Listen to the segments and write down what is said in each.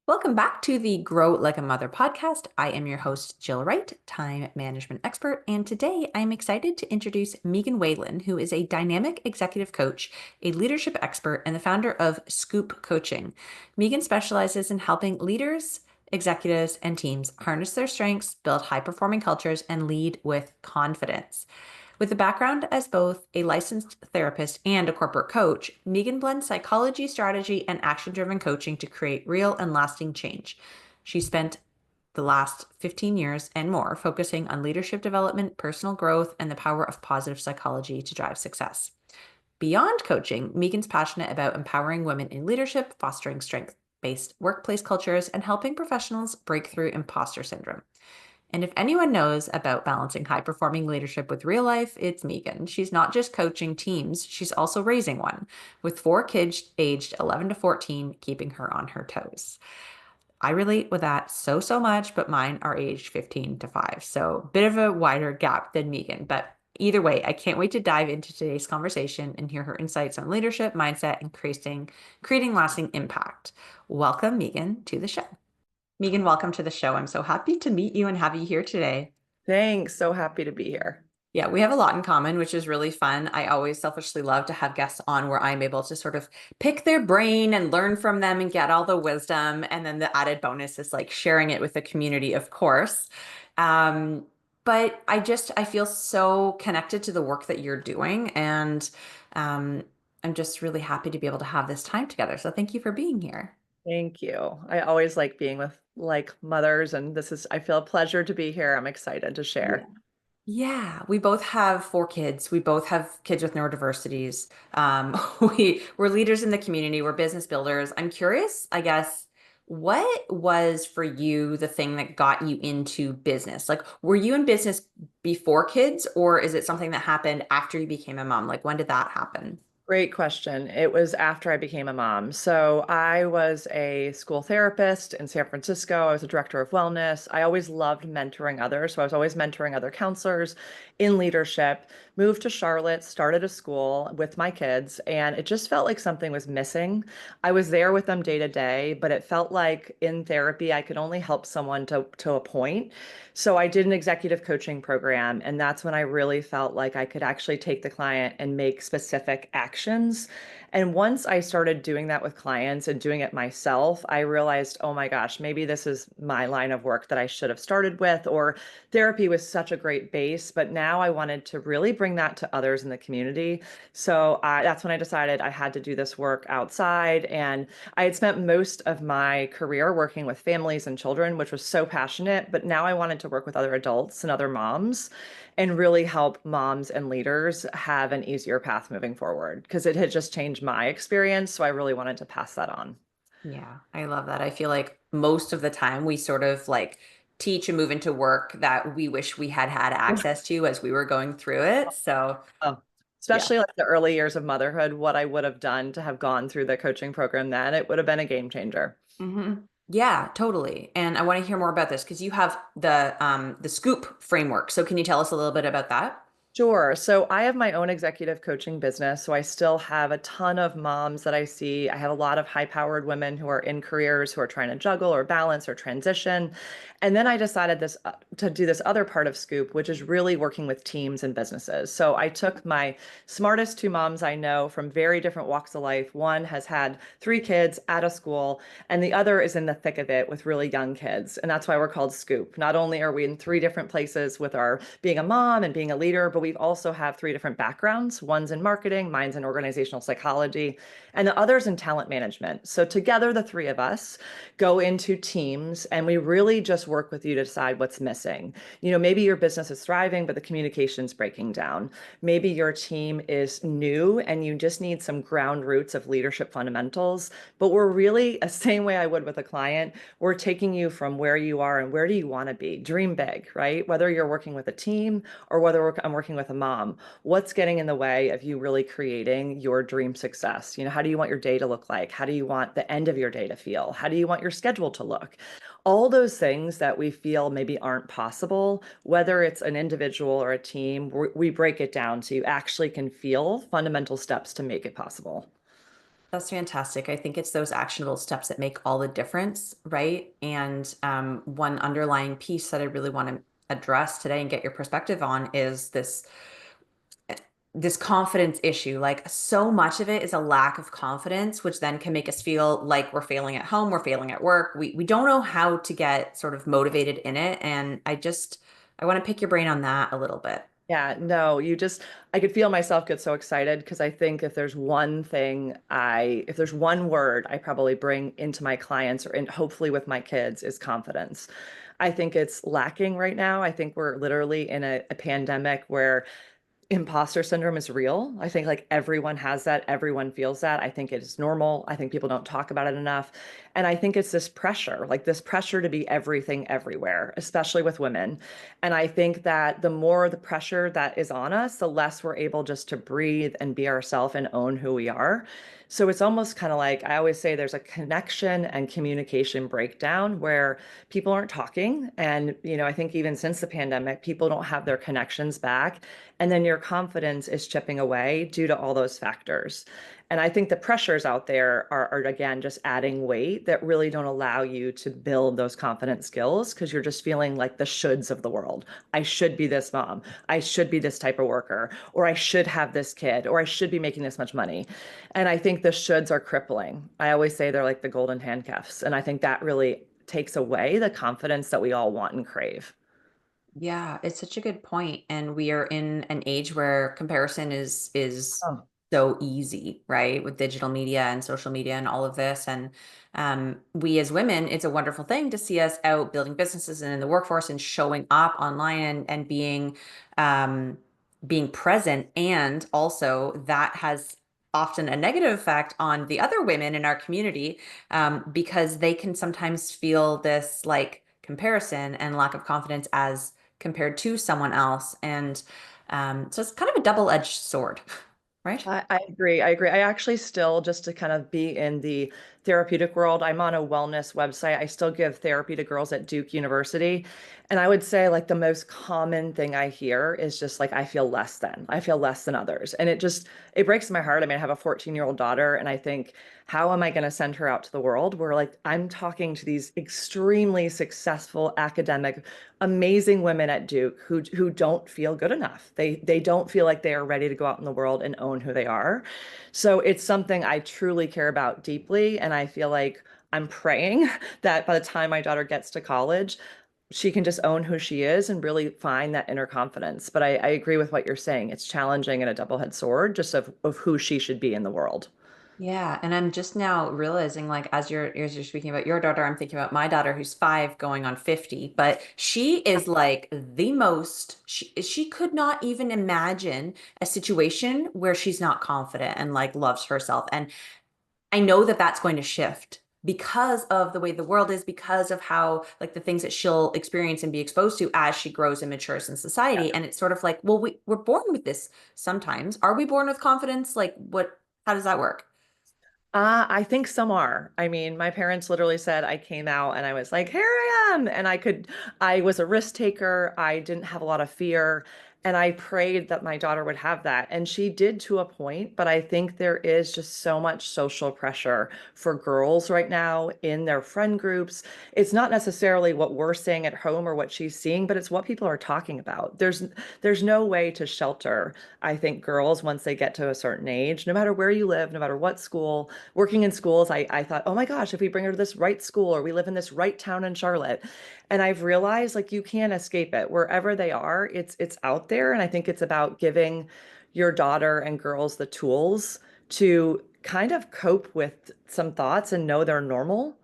Welcome back to the Grow Like a Mother podcast. I am your host, Jill Wright, time management expert, and today I am excited to introduce Meegan Whelan, who is a dynamic executive coach, a leadership expert, and the founder of Scoop Coaching. Meegan specializes in helping leaders, executives, and teams harness their strengths, build high-performing cultures, and lead with confidence. With a background as both a licensed therapist and a corporate coach, Meegan blends psychology, strategy, and action-driven coaching to create real and lasting change. She spent the last 15 years and more focusing on leadership development, personal growth, and the power of positive psychology to drive success. Beyond coaching, Meegan's passionate about empowering women in leadership, fostering strength-based workplace cultures, and helping professionals break through imposter syndrome. And if anyone knows about balancing high performing leadership with real life, it's Meegan. She's not just coaching teams, she's also raising one, with 4 kids aged 11 to 14, keeping her on her toes. I relate with that so much, but mine are aged 15 to 5. So, bit of a wider gap than Meegan. But either way, I can't wait to dive into today's conversation and hear her insights on leadership, mindset, and creating lasting impact. Welcome, Meegan, to the show. Meegan, welcome to the show. I'm so happy to meet you and have you here today. Thanks. So happy to be here. Yeah, we have a lot in common, which is really fun. I always selfishly love to have guests on where I'm able to sort of pick their brain and learn from them and get all the wisdom. And then the added bonus is like sharing it with the community, of course. Um, but I feel so connected to the work that you're doing. And um, I'm just really happy to be able to have this time together. So thank you for being here. Thank you. I always like being with mothers, and I feel a pleasure to be here. I'm excited to Yeah. share. Yeah, we both have 4 kids. We both have kids with neurodiversities. We're leaders in the community. We're business builders. I'm curious, I guess, what was for you the thing that got you into business? Like, were you in business before kids, or is it something that happened after you became a mom? Like, when did that happen? Great question. It was after I became a mom. So I was a school therapist in San Francisco. I was a director of wellness. I always loved mentoring others. So I was always mentoring other counselors in leadership. Moved to Charlotte, started a school with my kids, and it just felt like something was missing. I was there with them day to day, but it felt like in therapy, I could only help someone to a point. So I did an executive coaching program, and that's when I really felt like I could actually take the client and make specific actions. And once I started doing that with clients and doing it myself, I realized, oh my gosh, maybe this is my line of work that I should have started with, or therapy was such a great base, but now I wanted to really bring that to others in the community. So that's when I decided I had to do this work outside. And I had spent most of my career working with families and children, which was so passionate, but now I wanted to work with other adults and other moms and really help moms and leaders have an easier path moving forward because it had just changed my experience. So I really wanted to pass that on. Yeah, I love that. I feel like most of the time we sort of like teach and move into work that we wish we had had access to as we were going through it. So, Oh, yeah. especially like the early years of motherhood, what I would have done to have gone through the coaching program then, it would have been a game changer. Yeah, totally. And I want to hear more about this because you have the Scoop framework. So can you tell us a little bit about that? Sure. So I have my own executive coaching business. So I still have a ton of moms that I see. I have a lot of high-powered women who are in careers who are trying to juggle or balance or transition. And then I decided this to do this other part of Scoop, which is really working with teams and businesses. So I took my smartest 2 moms I know from very different walks of life. One has had 3 kids at a school, and the other is in the thick of it with really young kids. And that's why we're called Scoop. Not only are we in 3 different places with our being a mom and being a leader, but we also have 3 different backgrounds. One's in marketing, mine's in organizational psychology, and the other's in talent management. So together, the 3 of us go into teams and we really just work with you to decide what's missing. Maybe your business is thriving, but the communication's breaking down. Maybe your team is new and you just need some ground roots of leadership fundamentals. But we're really the same way I would with a client. We're taking you from where you are and where do you want to be? Dream big, right? Whether you're working with a team or whether I'm working with a mom, what's getting in the way of you really creating your dream success? How do you want your day to look like? How do you want the end of your day to feel? How do you want your schedule to look? All those things that we feel maybe aren't possible, whether it's an individual or a team, we break it down so you actually can feel fundamental steps to make it possible. That's fantastic. I think it's those actionable steps that make all the difference, right? And one underlying piece that I really want to address today and get your perspective on is this confidence issue. Like so much of it is a lack of confidence, which then can make us feel like we're failing at home, we're failing at work. We don't know how to get sort of motivated in it. And I want to pick your brain on that a little bit. Yeah, no, I could feel myself get so excited because I think if there's one thing if there's one word I probably bring into my clients or hopefully with my kids is confidence. I think it's lacking right now. I think we're literally in a pandemic where imposter syndrome is real. I think like everyone has that, everyone feels that. I think it is normal. I think people don't talk about it enough. And I think it's this pressure, like this pressure to be everything everywhere, especially with women. And I think that the more the pressure that is on us, the less we're able just to breathe and be ourselves and own who we are. So it's almost kind of like I always say there's a connection and communication breakdown where people aren't talking. And, I think even since the pandemic, people don't have their connections back. And then your confidence is chipping away due to all those factors. And I think the pressures out there are again, just adding weight that really don't allow you to build those confident skills because you're just feeling like the shoulds of the world. I should be this mom. I should be this type of worker, or I should have this kid, or I should be making this much money. And I think the shoulds are crippling. I always say they're like the golden handcuffs. And I think that really takes away the confidence that we all want and crave. Yeah, it's such a good point. And we are in an age where comparison is Oh, so easy, right? With digital media and social media and all of this. And we as women, it's a wonderful thing to see us out building businesses and in the workforce and showing up online and um, being present. And also that has often a negative effect on the other women in our community because they can sometimes feel this like comparison and lack of confidence as compared to someone else. And so it's kind of a double-edged sword, right? I agree. I agree. I actually still, just to kind of be in the therapeutic world, I'm on a wellness website. I still give therapy to girls at Duke University. And I would say, like, the most common thing I hear is just like, I feel less than. I feel less than others. And it breaks my heart. I mean, I have a 14-year-old daughter, and I think, how am I going to send her out to the world where, like, I'm talking to these extremely successful academic amazing women at Duke who don't feel good enough. They don't feel like they are ready to go out in the world and own who they are. So it's something I truly care about deeply, and I feel like I'm praying that by the time my daughter gets to college, she can just own who she is and really find that inner confidence. But I agree with what you're saying. It's challenging and a double-edged sword just of who she should be in the world. Yeah, and I'm just now realizing, like, as you're speaking about your daughter, I'm thinking about my daughter who's 5 going on 50, but she is like the most, she could not even imagine a situation where she's not confident and like loves herself. And I know that that's going to shift because of the way the world is, because of how like the things that she'll experience and be exposed to as she grows and matures in society. And it's sort of like, well, we're born with this sometimes. Are we born with confidence? Like, how does that work? I think some are. I mean, my parents literally said I came out and I was like, here I am. And I was a risk taker. I didn't have a lot of fear. And I prayed that my daughter would have that. And she did to a point. But I think there is just so much social pressure for girls right now in their friend groups. It's not necessarily what we're saying at home or what she's seeing, but it's what people are talking about. There's no way to shelter, I think, girls once they get to a certain age, no matter where you live, no matter what school. Working in schools, I thought, oh my gosh, if we bring her to this right school or we live in this right town in Charlotte. And I've realized like you can't escape it. Wherever they are, it's out there. And I think it's about giving your daughter and girls the tools to kind of cope with some thoughts and know they're normal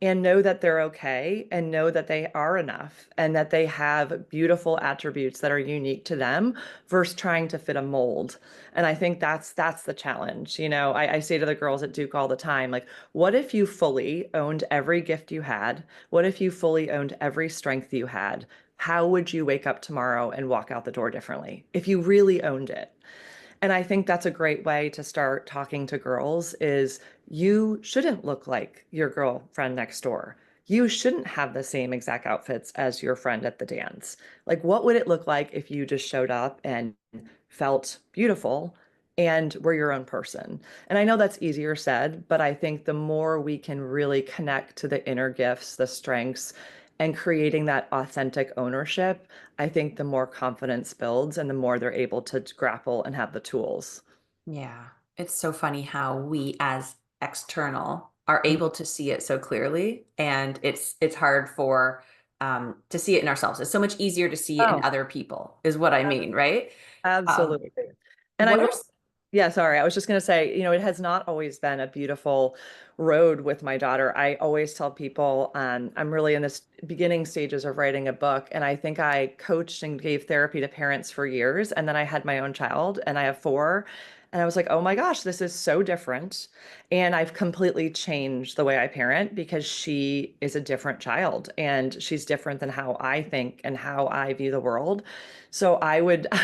and know that they're okay and know that they are enough and that they have beautiful attributes that are unique to them versus trying to fit a mold. And I think that's the challenge. I say to the girls at Duke all the time, like, what if you fully owned every gift you had? What if you fully owned every strength you had? How would you wake up tomorrow and walk out the door differently if you really owned it? And I think that's a great way to start talking to girls is you shouldn't look like your girlfriend next door. You shouldn't have the same exact outfits as your friend at the dance. Like, what would it look like if you just showed up and felt beautiful and we're your own person. And I know that's easier said, but I think the more we can really connect to the inner gifts, the strengths, and creating that authentic ownership, I think the more confidence builds and the more they're able to grapple and have the tools. Yeah. It's so funny how we as external are Mm. able to see it so clearly, and it's hard for to see it in ourselves. It's so much easier to see it in Oh, other people, is what I mean, right? Um, absolutely. And I what are will, yeah, sorry, I was just going to say, it has not always been a beautiful road with my daughter. I always tell people, I'm really in this beginning stages of writing a book, and I think I coached and gave therapy to parents for years, and then I had my own child, and I have four. And I was like, oh my gosh, this is so different. And I've completely changed the way I parent because she is a different child and she's different than how I think and how I view the world. So I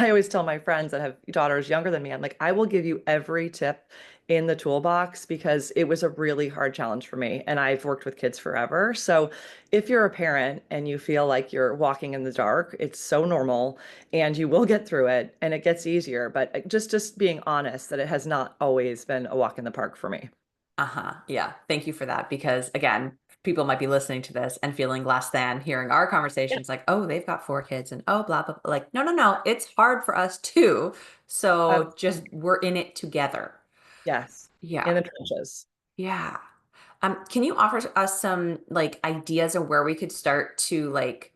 always tell my friends that have daughters younger than me, I'm like, I will give you every tip in the toolbox because it was a really hard challenge for me. And I've worked with kids forever. So if you're a parent and you feel like you're walking in the dark, it's so normal and you will get through it and it gets easier. But just being honest that it has not always been a walk in the park for me. Uh-huh. Yeah. Thank you for that. Because again, people might be listening to this and feeling less than hearing our Yeah. conversations like, oh, they've got four kids and oh, blah, blah, blah. Like, no, no, no. It's hard for us too. So just Absolutely. we're in it together. Yes. In Yeah. the trenches. Yeah. Can you offer us some like ideas of where we could start to like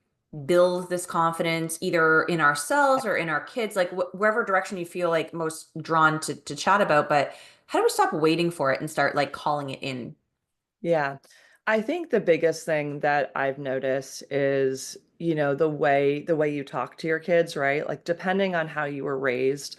build this confidence either in ourselves or in our kids, like wherever direction you feel like most drawn to chat about, but how do we stop waiting for it and start like calling it in? Yeah. I think the biggest thing that I've noticed is, the way you talk to your kids, right? Like depending on how you were raised,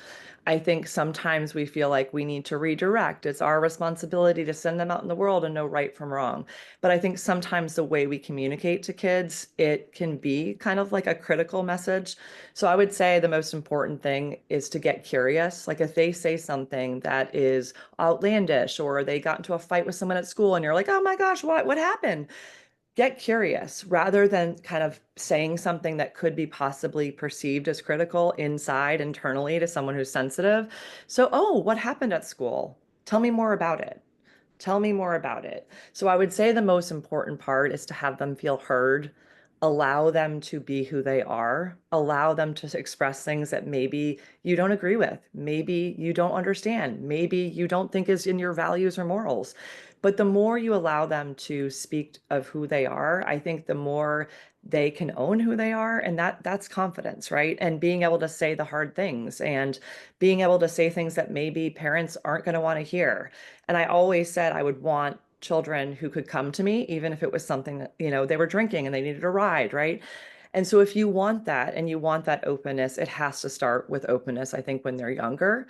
I think sometimes we feel like we need to redirect. It's our responsibility to send them out in the world and know right from wrong. But I think sometimes the way we communicate to kids, it can be kind of like a critical message. So I would say the most important thing is to get curious. Like if they say something that is outlandish or they got into a fight with someone at school and you're like, oh my gosh, what happened? Get curious rather than kind of saying something that could be possibly perceived as critical inside internally to someone who's sensitive. So, oh, what happened at school? Tell me more about it. Tell me more about it. So I would say the most important part is to have them feel heard, allow them to be who they are, allow them to express things that maybe you don't agree with, maybe you don't understand, maybe you don't think is in your values or morals. But the more you allow them to speak of who they are, I think the more they can own who they are, and that's confidence, right? And being able to say the hard things and being able to say things that maybe parents aren't going to want to hear. And I always said I would want children who could come to me, even if it was something that, they were drinking and they needed a ride, right? And so if you want that and you want that openness, it has to start with openness, I think, when they're younger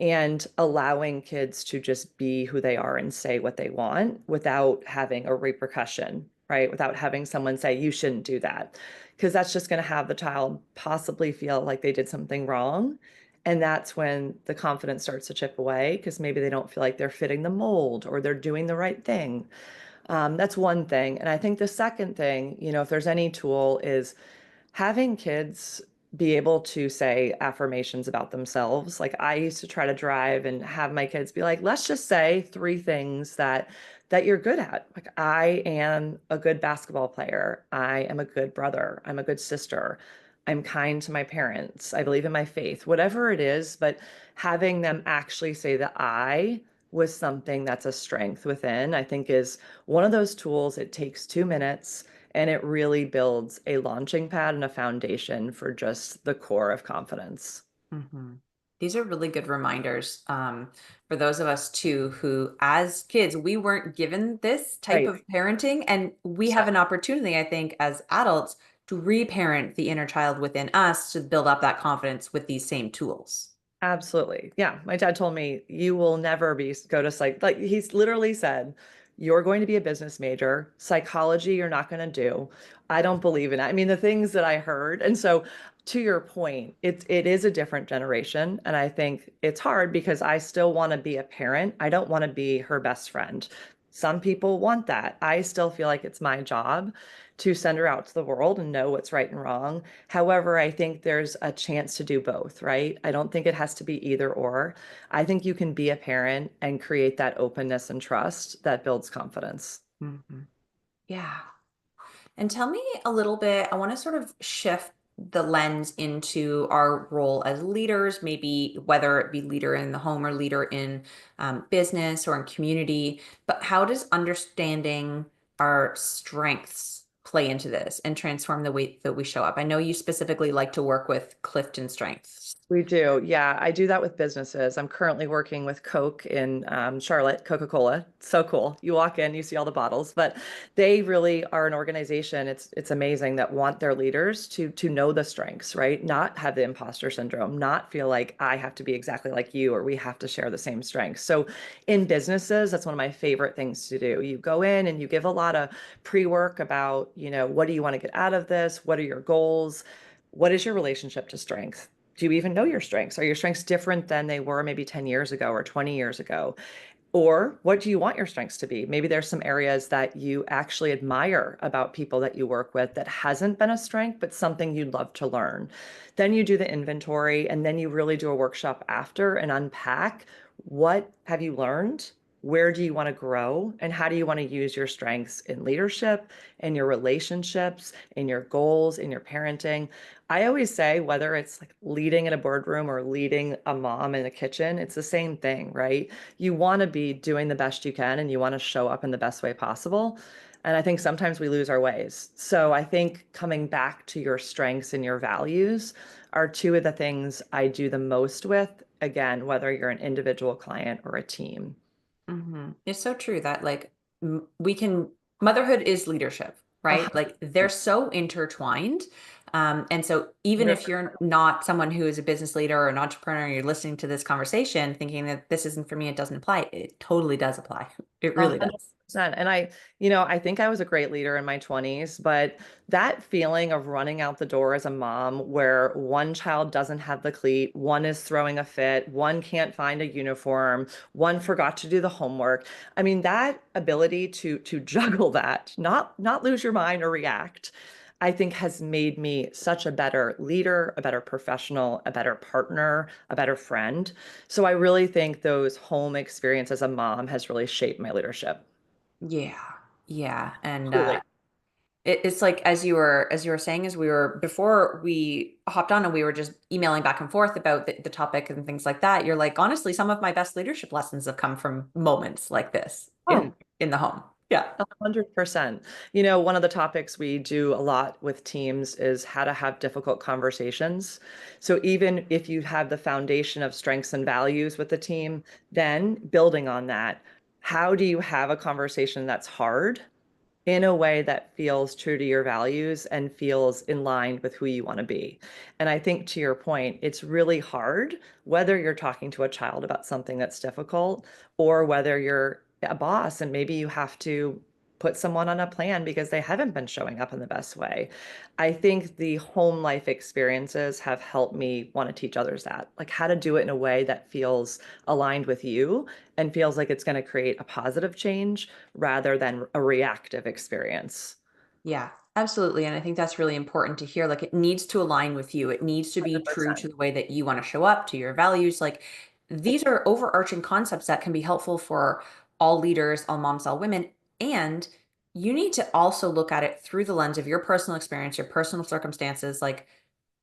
and allowing kids to just be who they are and say what they want without having a repercussion, right? Without having someone say, you shouldn't do that. Because that's just going to have the child possibly feel like they did something wrong. And that's when the confidence starts to chip away because maybe they don't feel like they're fitting the mold or they're doing the right thing. That's one thing. And I think the second thing, if there's any tool, is having kids be able to say affirmations about themselves. Like I used to try to drive and have my kids be like, let's just say three things that you're good at. Like I am a good basketball player. I am a good brother. I'm a good sister. I'm kind to my parents. I believe in my faith, whatever it is, but having them actually say that I was something that's a strength within, I think is one of those tools. It takes 2 minutes and it really builds a launching pad and a foundation for just the core of confidence. Hmm. These are really good reminders for those of us too who, as kids, we weren't given this type Right. of parenting, and we So have an opportunity, I think, as adults to reparent the inner child within us to build up that confidence with these same tools. absolutely. Yeah. My dad told me you will never go to like he's literally said, you're going to be a business major. Psychology, you're not going to do. I don't believe in it. I mean, the things that I heard. And so to your point, it is a different generation. And I think it's hard because I still want to be a parent. I don't want to be her best friend. Some people want that. I still feel like it's my job to send her out to the world and know what's right and wrong. However, I think there's a chance to do both, right? I don't think it has to be either or. I think you can be a parent and create that openness and trust that builds confidence. Mhm. Yeah. And tell me a little bit, I want to sort of shift the lens into our role as leaders, maybe whether it be leader in the home or leader in business or in community. But how does understanding our strengths play into this and transform the way that we show up? I know you specifically like to work with Clifton strengths. We do. Yeah, I do that with businesses. I'm currently working with Coke in Charlotte, Coca-Cola. So cool. You walk in, you see all the bottles, but they really are an organization. It's amazing that want their leaders to know the strengths, right? Not have the imposter syndrome, not feel like I have to be exactly like you or we have to share the same strengths. So in businesses, that's one of my favorite things to do. You go in and you give a lot of pre-work about, what do you want to get out of this? What are your goals? What is your relationship to strength? Do you even know your strengths? Are your strengths different than they were maybe 10 years ago or 20 years ago? Or what do you want your strengths to be? Maybe there's some areas that you actually admire about people that you work with that hasn't been a strength, but something you'd love to learn. Then you do the inventory and then you really do a workshop after and unpack what have you learned? Where do you want to grow? And how do you want to use your strengths in leadership, in your relationships, in your goals, in your parenting? I always say, whether it's like leading in a boardroom or leading a mom in the kitchen, it's the same thing, right? You want to be doing the best you can and you want to show up in the best way possible. And I think sometimes we lose our ways. So I think coming back to your strengths and your values are two of the things I do the most with, again, whether you're an individual client or a team. It's so true that like we can motherhood is leadership, right? Like they're so intertwined. And so even if 100%. you're not someone who is a business leader or an entrepreneur, you're listening to this conversation thinking that this isn't for me, it doesn't apply. It totally does apply. It A really hundred does. percent. And I think I was a great leader in my 20s, but that feeling of running out the door as a mom where one child doesn't have the cleat, one is throwing a fit, one can't find a uniform, one forgot to do the homework. I mean, that ability to juggle that, not lose your mind or react, I think has made me such a better leader, a better professional, a better partner, a better friend. So I really think those home experience as a mom has really shaped my leadership. Yeah. Yeah. And Truly. it's like as you were saying, as we were before we hopped on and we were just emailing back and forth about the topic and things like that. You're like, honestly, some of my best leadership lessons have come from moments like this Oh, in the home. Yeah. 100%. One of the topics we do a lot with teams is how to have difficult conversations. So even if you have the foundation of strengths and values with the team, then building on that, how do you have a conversation that's hard in a way that feels true to your values and feels in line with who you want to be? And I think to your point, it's really hard whether you're talking to a child about something that's difficult or whether you're a boss and maybe you have to put someone on a plan because they haven't been showing up in the best way. I think the home life experiences have helped me want to teach others that, like how to do it in a way that feels aligned with you and feels like it's going to create a positive change rather than a reactive experience. Yeah, absolutely. And I think that's really important to hear. Like it needs to align with you. It needs to be true 100%. to the way that you want to show up, to your values. Like these are overarching concepts that can be helpful for all leaders, all moms, all women. And you need to also look at it through the lens of your personal experience, your personal circumstances, like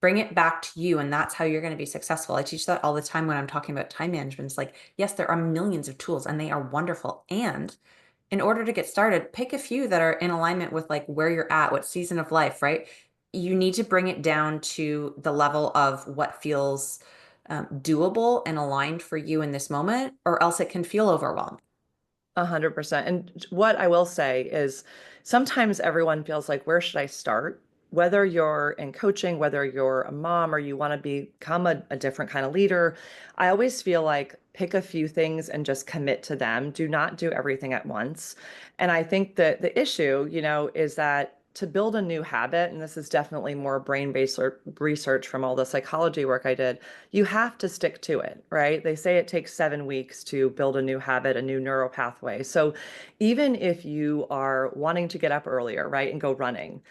bring it back to you. And that's how you're going to be successful. I teach that all the time when I'm talking about time management. It's like, yes, there are millions of tools and they are wonderful. And in order to get started, pick a few that are in alignment with like where you're at, what season of life, right? You need to bring it down to the level of what feels doable and aligned for you in this moment, or else it can feel overwhelming. 100%. And what I will say is sometimes everyone feels like, where should I start? Whether you're in coaching, whether you're a mom or you want to become a different kind of leader, I always feel like pick a few things and just commit to them. Do not do everything at once. And I think that the issue, is that to build a new habit, and this is definitely more brain-based research from all the psychology work I did, you have to stick to it, right? They say it takes 7 weeks to build a new habit, a new neural pathway. So even if you are wanting to get up earlier, right, and go running,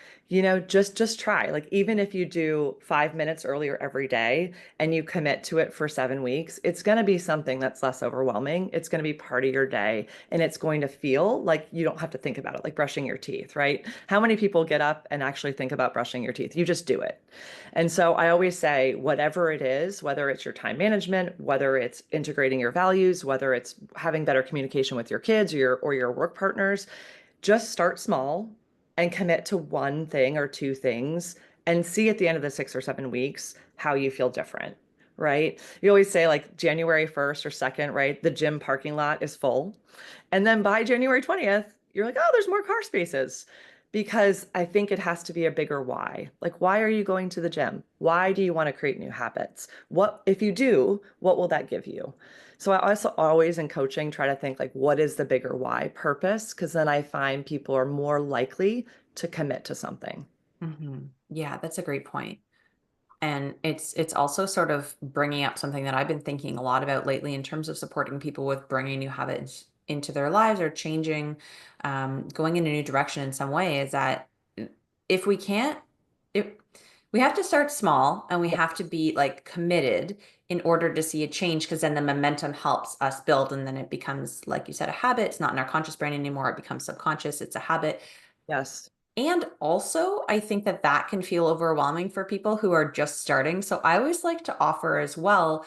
just try. Like even if you do 5 minutes earlier every day and you commit to it for 7 weeks, it's going to be something that's less overwhelming. It's going to be part of your day, and it's going to feel like you don't have to think about it, like brushing your teeth, right? How many people get up and actually think about brushing your teeth? You just do it. And so I always say, whatever it is, whether it's your time management, whether it's integrating your values, whether it's having better communication with your kids or your work partners, just start small and commit to one thing or two things and see at the end of the 6 or 7 weeks how you feel different, right? You always say like January 1st or 2nd, right? The gym parking lot is full. And then by January 20th, you're like, oh, there's more car spaces. Because I think it has to be a bigger why. Like, why are you going to the gym? Why do you want to create new habits? What, if you do, what will that give you? So I also always in coaching try to think like, what is the bigger why purpose? Because then I find people are more likely to commit to something. Yeah, that's a great point. And it's also sort of bringing up something that I've been thinking a lot about lately in terms of supporting people with bringing new habits into their lives or changing, going in a new direction in some way. Is that if we can't, if we have to start small and we have to be like committed in order to see a change, because then the momentum helps us build, and then it becomes, like you said, a habit. It's not in our conscious brain anymore. It becomes subconscious. It's a habit. Yes. And also, I think that that can feel overwhelming for people who are just starting. So I always like to offer as well,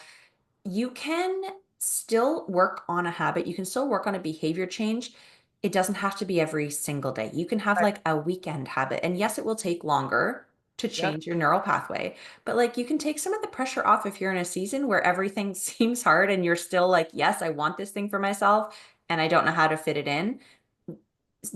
you can still work on a habit. You can still work on a behavior change. It doesn't have to be every single day. You can have Right. like a weekend habit. And yes, it will take longer to Yep. change your neural pathway, but like you can take some of the pressure off if you're in a season where everything seems hard and you're still like, yes, I want this thing for myself and I don't know how to fit it in.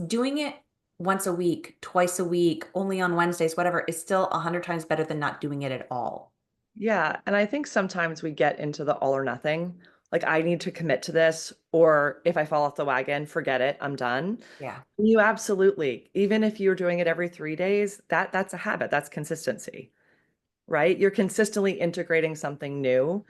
Doing it once a week, twice a week, only on Wednesdays, whatever, is still 100 times better than not doing it at all. Yeah. And I think sometimes we get into the all or nothing. Like, I need to commit to this, or if I fall off the wagon, forget it, I'm done. Yeah. You absolutely, even if you're doing it every 3 days, that's a habit, that's consistency, right? You're consistently integrating something new.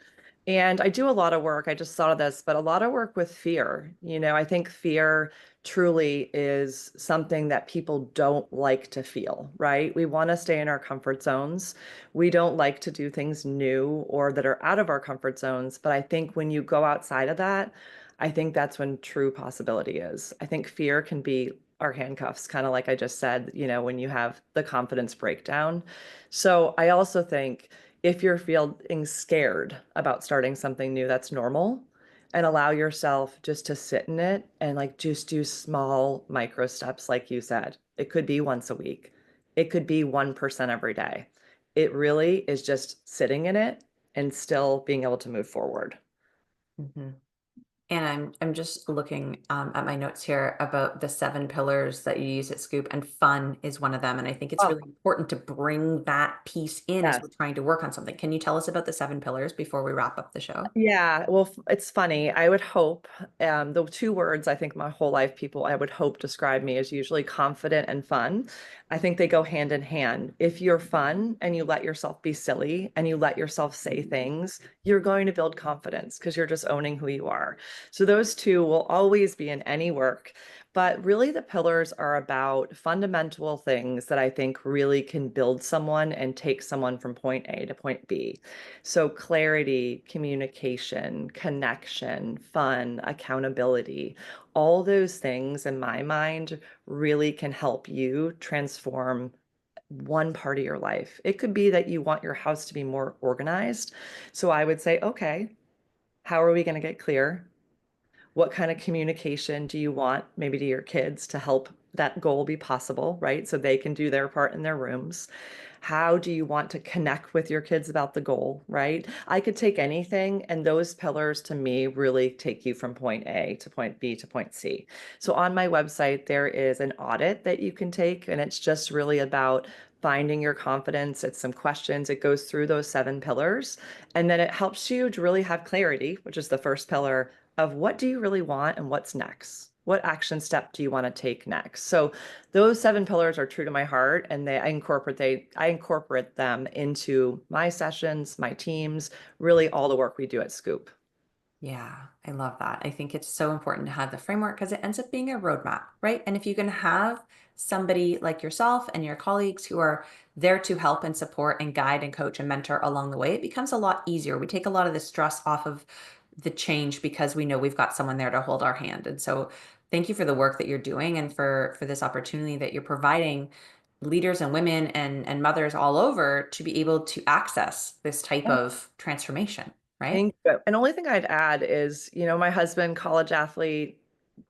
And I do a lot of work, I just thought of this, but a lot of work with fear. I think fear truly is something that people don't like to feel, right? We want to stay in our comfort zones. We don't like to do things new or that are out of our comfort zones. But I think when you go outside of that, I think that's when true possibility is. I think fear can be our handcuffs, kind of like I just said, when you have the confidence breakdown. So I also think if you're feeling scared about starting something new, that's normal. And allow yourself just to sit in it and like just do small micro steps, like you said. It could be once a week, it could be 1% every day. It really is just sitting in it and still being able to move forward. Mhm. And I'm just looking at my notes here about the 7 pillars that you use at Scoop, and fun is one of them. And I think it's Oh, really important to bring that piece in as yes. we're trying to work on something. Can you tell us about the 7 pillars before we wrap up the show? Yeah, well, it's funny. I would hope, the two words I think my whole life people I would hope describe me is usually confident and fun. I think they go hand in hand. If you're fun and you let yourself be silly and you let yourself say things, you're going to build confidence because you're just owning who you are. So those two will always be in any work. But really, the pillars are about fundamental things that I think really can build someone and take someone from point A to point B. So, clarity, communication, connection, fun, accountability, all those things in my mind really can help you transform one part of your life. It could be that you want your house to be more organized. So, I would say, okay, how are we going to get clear? What kind of communication do you want maybe to your kids to help that goal be possible, right? So they can do their part in their rooms. How do you want to connect with your kids about the goal, right? I could take anything, and those pillars to me really take you from point A to point B to point C. So on my website, there is an audit that you can take, and it's just really about finding your confidence. It's some questions. It goes through those 7 pillars, and then it helps you to really have clarity, which is the first pillar of what do you really want and what's next. What action step do you want to take next? So those 7 pillars are true to my heart, and I incorporate them into my sessions, my teams, really all the work we do at Scoop. Yeah, I love that. I think it's so important to have the framework because it ends up being a roadmap, right? And if you can have somebody like yourself and your colleagues who are there to help and support and guide and coach and mentor along the way, it becomes a lot easier. We take a lot of the stress off of the change because we know we've got someone there to hold our hand. And so thank you for the work that you're doing and for this opportunity that you're providing leaders and women and mothers all over to be able to access this type of transformation, right? Thank you. And only thing I'd add is, my husband, college athlete,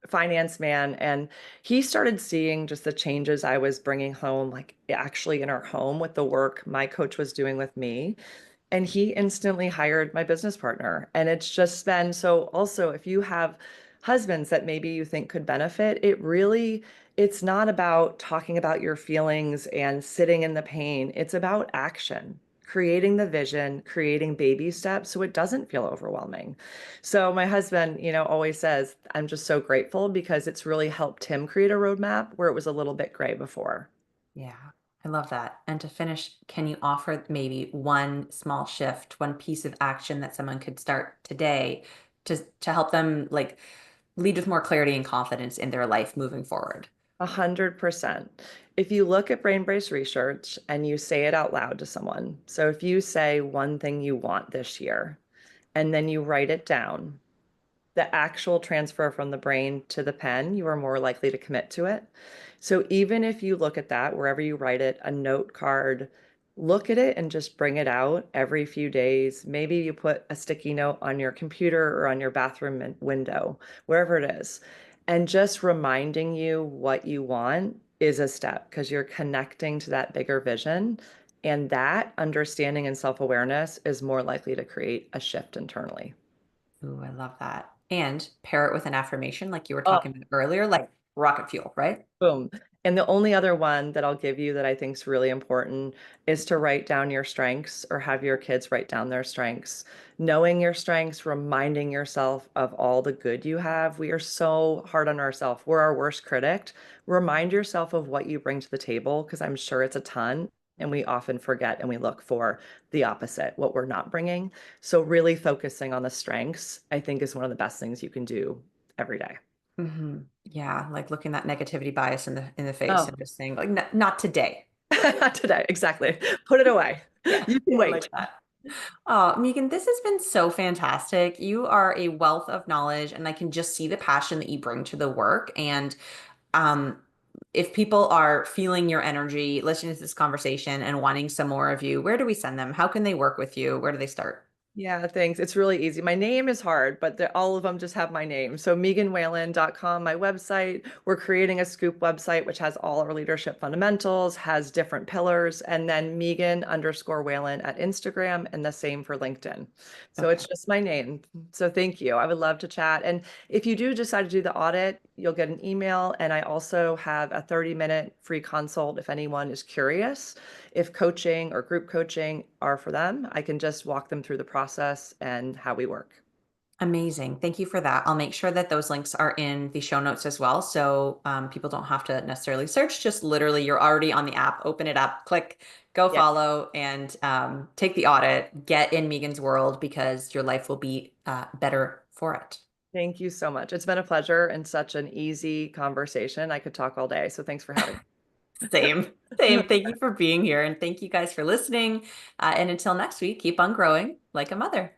finance man, and he started seeing just the changes I was bringing home, like actually in our home with the work my coach was doing with me. And he instantly hired my business partner. And it's just been so also, if you have husbands that maybe you think could benefit, it's not about talking about your feelings and sitting in the pain. It's about action, creating the vision, creating baby steps so it doesn't feel overwhelming. So my husband, always says, I'm just so grateful because it's really helped him create a roadmap where it was a little bit gray before. Yeah, I love that. And to finish, can you offer maybe one small shift, one piece of action that someone could start today to help them like lead with more clarity and confidence in their life moving forward? 100%. If you look at brain-based research and you say it out loud to someone, so if you say one thing you want this year and then you write it down, the actual transfer from the brain to the pen, you are more likely to commit to it. So even if you look at that, wherever you write it, a note card, look at it and just bring it out every few days. Maybe you put a sticky note on your computer or on your bathroom window, wherever it is. And just reminding you what you want is a step because you're connecting to that bigger vision. And that understanding and self-awareness is more likely to create a shift internally. Ooh, I love that. And pair it with an affirmation like you were talking about earlier, like rocket fuel, right? Boom. And the only other one that I'll give you that I think is really important is to write down your strengths or have your kids write down their strengths. Knowing your strengths, reminding yourself of all the good you have. We are so hard on ourselves. We're our worst critic. Remind yourself of what you bring to the table because I'm sure it's a ton. And we often forget and we look for the opposite, what we're not bringing. So, really focusing on the strengths, I think, is one of the best things you can do every day. Yeah, like looking that negativity bias in the face Oh, and just saying like not today. not today. Exactly. Put it away. Yeah, You can I like wait. that. Oh, Meegan, this has been so fantastic. You are a wealth of knowledge, and I can just see the passion that you bring to the work. And um, if people are feeling your energy, listening to this conversation, and wanting some more of you, where do we send them? How can they work with you? Where do they start? Yeah, thanks. It's really easy. My name is hard, but all of them just have my name. So meganwhelan.com, my website. We're creating a Scoop website, which has all our leadership fundamentals, has different pillars, and then Meegan_Whelan at Instagram, and the same for LinkedIn. So Okay. it's just my name. So thank you. I would love to chat. And if you do decide to do the audit, you'll get an email. And I also have a 30-minute free consult if anyone is curious. If coaching or group coaching are for them, I can just walk them through the process and how we work. Amazing. Thank you for that. I'll make sure that those links are in the show notes as well. So people don't have to necessarily search, just literally you're already on the app, open it up, click, go Yeah. follow, and take the audit, get in Meegan's world because your life will be better for it. Thank you so much. It's been a pleasure and such an easy conversation. I could talk all day. So thanks for having Same, me. same. Thank you for being here. And thank you guys for listening. And until next week, keep on growing like a mother.